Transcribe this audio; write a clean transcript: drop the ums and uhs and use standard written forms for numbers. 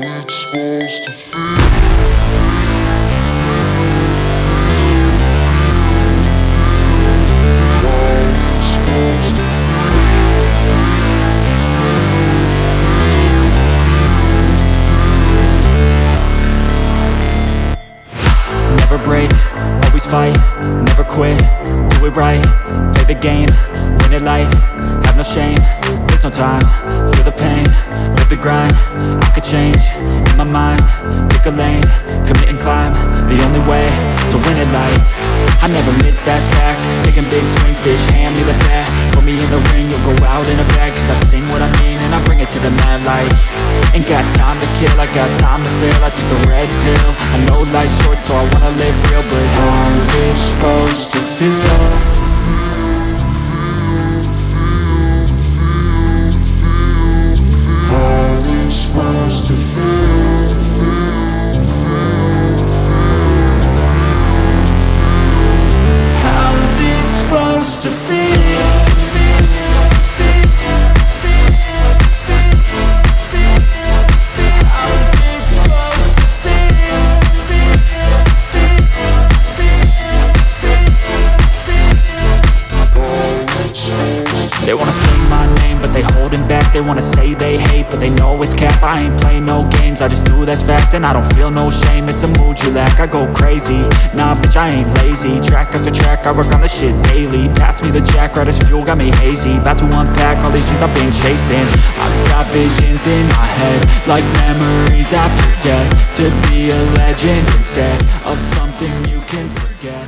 it's supposed to feel. Never break, always fight, never quit, do it right, play the game, win it life, have no shame, there's no time, feel the pain, live the grind, I could change, in my mind, pick a lane, commit and climb, the only way to win it life. I never miss, that's fact, taking big swings, bitch, hand me the bat, put me in the ring, you'll go out in a bag, cause I sing what I mean and I bring it to the mad light. Ain't got time to kill, I got time to feel, I took the red pill, I know life's short so I wanna live real, but how's it supposed to feel? How's it supposed to feel? How's it supposed to feel? They wanna say my name, but they holding back. They wanna say they hate, but they know it's cap. I ain't playing no games, I just do that's fact. And I don't feel no shame, it's a mood you lack. I go crazy, nah bitch I ain't lazy. Track after track, I work on this shit daily. Pass me the jack, right as fuel, got me hazy. About to unpack all these things I've been chasing. I've got visions in my head, like memories after death. To be a legend instead of something you can forget.